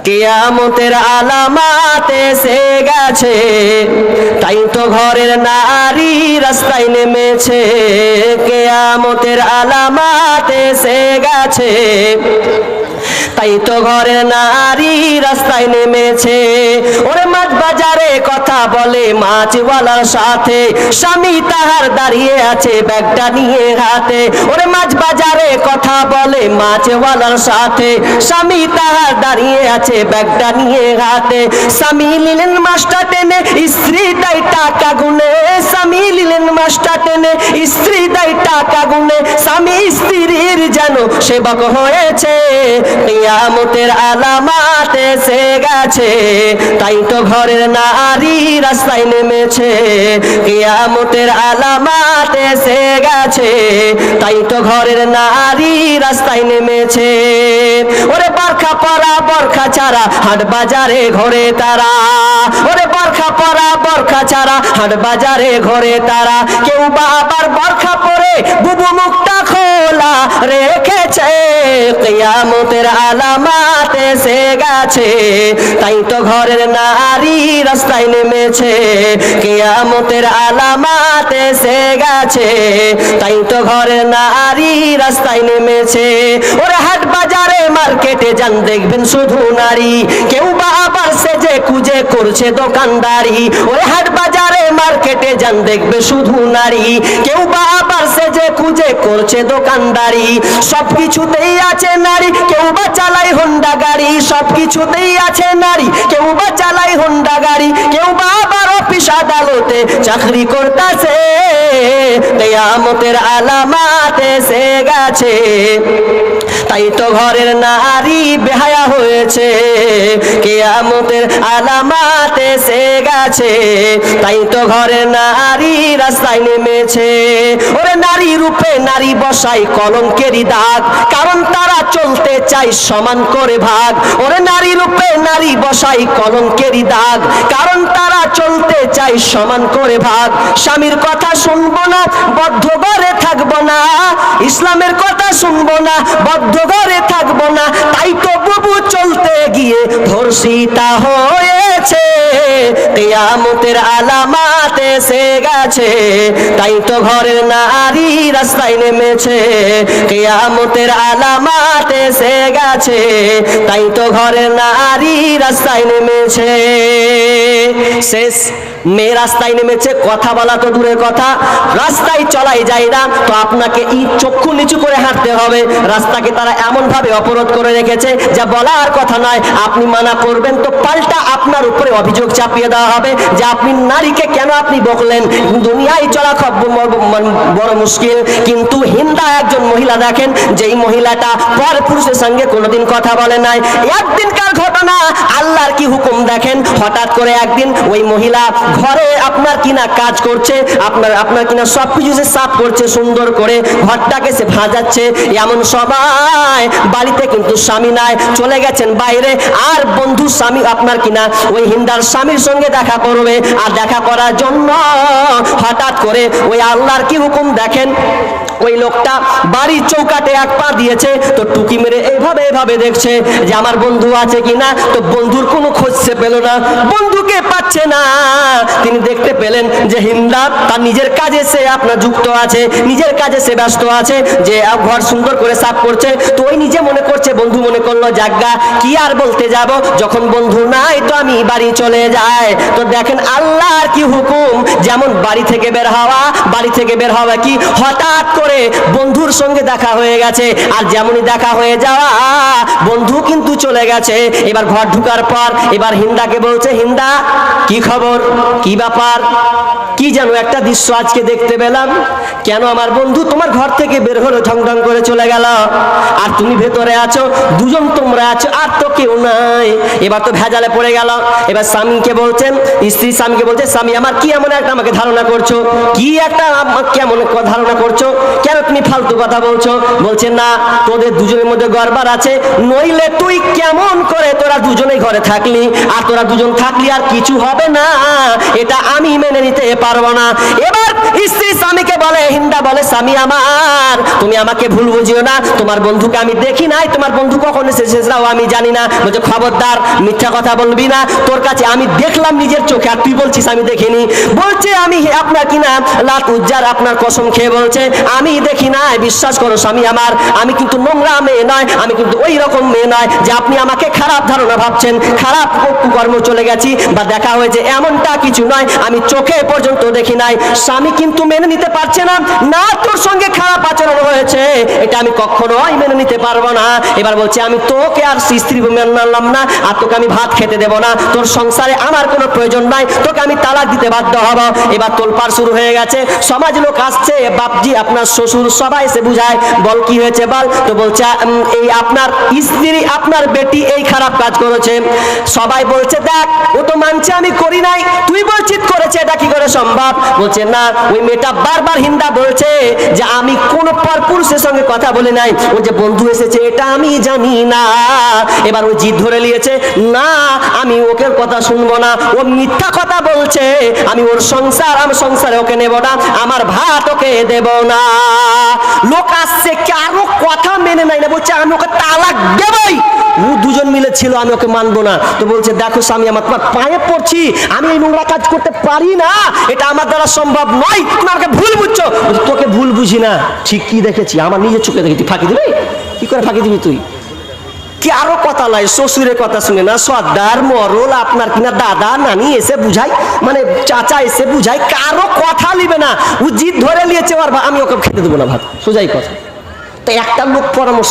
কিয়ামতের আলামাত এসে গেছে, তাই তো ঘরের নারী রাস্তায় নেমেছে। কিয়ামতের আলামাত এসে গেছে, তাই তো ঘরের নারী রাস্তায় নেমেছে। ওরে মাছ বাজারে কথা বলে মাছওয়ালার সাথে, স্বামী তাহার দাঁড়িয়ে আছে ব্যাগটা নিয়ে হাতে। ওরে মাছ বাজারে কথা বলে মাছওয়ালার সাথে, স্বামী তাহার দাঁড়িয়ে আছে ব্যাগটা নিয়ে হাতে। স্বামী নিলেন মাছটা টেনে, স্ত্রী দেয় টাকা গুনে। স্বামী নিলেন মাছটা টেনে, স্ত্রী দেয় টাকা গুনে। স্বামী স্ত্রীর যেন সেবক হয়েছে। কিয়ামতের আলামাত এসে গেছে, তাই তো ঘরের নারী রাস্তায় নেমেছে। কিয়ামতের আলামাত এসে গেছে, তাই তো ঘরের নারী রাস্তায় নেমেছে। ওরে বরখা পরা বরখা ছাড়া হাট বাজারে ঘোরে তারা। ওরে বরখা পরা বরখা ছাড়া হাট বাজারে ঘোরে তারা। কেউ বা আবার বরখা পরে বুবু মুখটা খোলা রেখেছে। কিয়ামতের আলামাত এসে গেছে, তাই তো ঘরের নারী রাস্তায় নেমেছে। কিয়ামতের আলামাত এসে গেছে, তাই তো ঘরের নারী রাস্তায় নেমেছে। ওরে হাট বাজারে মার্কেটে যান দেখবেন শুধু নারী, কেউ বা আবার সেজে কুজে করছে দোকানদারি। ওরে হাট বাজারে মার্কেটে যান দেখবে শুধু নারী, কেউ বা আবার সেজে কুজে করছে দোকানদারি। সবকিছুতেই আছে নারী, কেউ বা চালায় হোন্ডা গাড়ি। সবকিছুতেই আছে নারী, কেউ বা চালায় হোন্ডা গাড়ি। কেউ বা আবার অফিস আদালতে চাকরি করতেছে। কিয়ামতের আলামাত এসে গেছে, তাই তো ঘরের নারী বেহায়া হয়েছে। কিয়ামতের আলামাত এসে গেছে, তাই তো ঘরের নারী রাস্তায় নেমেছে। ওরে নারী রূপে নারী বসাই কলঙ্কেরই দাগ, কারণ তারা চলতে চায় সমান করে ভাগ। ওরে নারী রূপে নারী বসাই কলঙ্কেরই দাগ, কারণ তারা চলতে চায় সমান করে ভাগ। স্বামীর কথা শুনবো না, বদ্ধ ঘরে থাকবো না। ইসলামের কথা শুনবো না, বদ্ধ ঘরে থাকবো না। তাই তো বুবু চলতে গিয়ে ধর্ষিতা হয়েছে। কিয়ামতের আলামাত এসে গেছে, তাই তো ঘরের নারী রাস্তায় নেমেছে। কিয়ামতের আলামাত এসে গেছে, তাই তো ঘরের নারী রাস্তায় নেমেছে। শেষ মেয়ে রাস্তায় নেমেছে, কথা বলা তো দূরের কথা, রাস্তায় চলাই যায় না। তো আপনাকে চক্ষু নিচু করে হাঁটতে হবে। রাস্তাকে তারা এমন ভাবে অবরোধ করে রেখেছে যা বলার কথা নয়। আপনি মানা করবেন তো পাল্টা আপনার উপরে অভিযোগ চাপিয়ে দেওয়া হবে যে আপনি নারীকে কেন আপনি বকলেন। দুনিয়ায় চলা খুব বড় মুশকিল। কিন্তু হিন্দা একজন মহিলা দেখেন, যেই মহিলাটা পর পুরুষের সঙ্গে কোনোদিন কথা বলে নাই। একদিনকার ঘটনা, আল্লাহর কি হুকুম দেখেন। হঠাৎ করে একদিন ওই মহিলা ঘরে আপনার কিনা কাজ করছে, আপনার কিনা সবকিছু সে সাফ করছে সুন্দর করে, ঘরটাকে সে ভাজাচ্ছে। এমন সময় বাড়িতে কিন্তু স্বামী নাই, চলে গেছেন বাইরে। আর বন্ধু স্বামী আপনার কিনা ওই হিন্দার স্বামীর সঙ্গে দেখা করবে। আর দেখা করার জন্য হঠাৎ করে ওই আল্লাহর কি হুকুম দেখেন, ওই লোকটা বাড়ির চৌকাটে এক পা দিয়েছে, তো টুকি মেরে এইভাবে দেখছে যে আমার বন্ধু আছে কিনা। তো বন্ধুর কোনো খোঁজ সে পেল না, বন্ধুকে পাচ্ছে না। তিনি দেখতে পেলেন যে হিন্দা তার নিজের কাজে সে আপনার যুক্ত আছে, নিজের কাজে সে ব্যস্ত আছে, যে ঘর সুন্দর করে সাফ করছে। তো ওই নিজে মনে করছে, বন্ধু মনে করলো জাগ্গা কি আর বলতে যাব, যখন বন্ধু নাই তো আমি বাড়ি চলে যাই। তো দেখেন আল্লাহর কি হুকুম, যেমন বাড়ি থেকে বের হওয়া কি হঠাৎ করে বন্ধুর সঙ্গে দেখা হয়ে গেছে। আর যেমনই দেখা হয়ে যাওয়া, বন্ধু কিন্তু চলে গেছে। এবার ঘর ঢুকার পর এবার হিন্দাকে বলছে, হিন্দা কি খবর, কি ব্যাপার, কি যেন একটা দৃশ্য আজকে দেখতে পেলাম। কেন আমার বন্ধু তোমার ঘর থেকে বের হলো, ঢং ঢং করে চলে গেল, আর তুমি ভেতরে আছো, দুজন তোমরা আছো, আর তো কেউ নাই। এবার তো ভেজালে পড়ে গেল। এবার স্বামীকে বলছেন, স্ত্রী স্বামীকে বলছে, স্বামী আমার কি এমন একটা আমাকে ধারণা করছো, কি একটা কেমন ধারণা করছো, কেন তুমি ফালতু কথা বলছো। বলছে না, তোদের দুজনের মধ্যে গড়বড় আছে, নইলে তুই কেমন করে তোরা দুজনেই ঘরে থাকলি, আর তোরা দুজন থাকলি আর কিছু হবে না, এটা আমি মেনে নিতে পারবো পারবো না। এবার স্ত্রী স্বামীকে বলে, হিন্দা বলে, স্বামী আমার তুমি আমাকে ভুল বুঝিও না, তোমার বন্ধুকে আমি দেখি নাই, তোমার বন্ধু কখন এসেছে সেটাও আমি জানি না। বলছে খবরদার মিথ্যা কথা বলবি না, তোর কাছে আমি দেখলাম নিজের চোখে আর তুই বলছিস আমি দেখিনি। বলছে আমি আপনার কিনা লাত উজ্জার আপনার কসম খেয়ে বলছে আমি দেখি নাই, বিশ্বাস করো স্বামী আমার, আমি কিন্তু নোংরা মেয়ে নয়, আমি কিন্তু ওই রকম মেয়ে নয় যে আপনি আমাকে খারাপ ধারণা ভাবছেন, খারাপ কর্ম চলে গেছি বা দেখা হয়েছে এমনটা কিছু নয়, আমি চোখে পর্যন্ত দেখি নাই। স্বামী কিন্তু মেনে নিতে পারছে না, না তোর সঙ্গে খারাপ আচরণ হয়েছে, এটা আমি কখনোই মেনে নিতে পারবো না। এবার বলছে আমি তোকে আর স্ত্রী মানলাম না, আর তোকে আমি ভাত খেতে দেবো না, তোর সংসারে আমার কোনো প্রয়োজন নাই, তোকে আমি তালাক দিতে বাধ্য হব। এবার তোলপাড় শুরু হয়ে গেছে, সমাজ লোক আসছে, বাপজি আপনার শ্বশুর সবাই এসে বুঝায়, বল কি হয়েছে বল। তো বলছে এই আপনার স্ত্রী আপনার বেটি এই খারাপ কাজ করেছে। সবাই বলছে দেখ ও তো মানছে আমি করি নাই, তুই বলছিস করেছে, এটা কি করে সম্ভব? বলছে না, ওই মেয়েটা বারবার হিন্দা বলছে যে আমি কোন পরপুরুষের সঙ্গে কথা বলি নাই, ও যে বন্ধু এসেছে এটা আমি জানি না। এবার ও জিদ ধরে নিয়েছে, না আমি ওকে কথা শুনবো না, ও মিথ্যা কথা বলছে, আমি ওর সংসার, আমার সংসারে ওকে নেব না, আমার ভাত ওকে দেব না। লোক আসছে কারো কথা মেনে নাই না, বলছে আমি ওকে তালাক দেবই। ও দুজন মিলে ছিল আমি ওকে মানবো না। তো বলছে দেখো স্বামী আমার তোমার পায়ে পড়ছি, আমি এই নোংরা কাজ করতে পারি না, এটা আমার দ্বারা সম্ভব নয়, তুমি আমাকে ভুল বুঝছো। তোকে ভুল বুঝি না, ঠিক কি দেখেছি, আমার নিজের চোখে দেখি, তুই ফাঁকি দিবি? কি করে ফাঁকি দিবি তুই? কি আরো কথা নাই, শ্বশুরের কথা শুনে না, সর্দার মরল আপনার কিনা দাদা নানি এসে বুঝাই, মানে চাচা এসে বুঝাই, কারো কথা নিবে না। ও জিদ ধরে নিয়েছে, আর আমি ওকে খেতে দেবো না ভাত, সোজাই কথা। তো একটা লোক পরামর্শ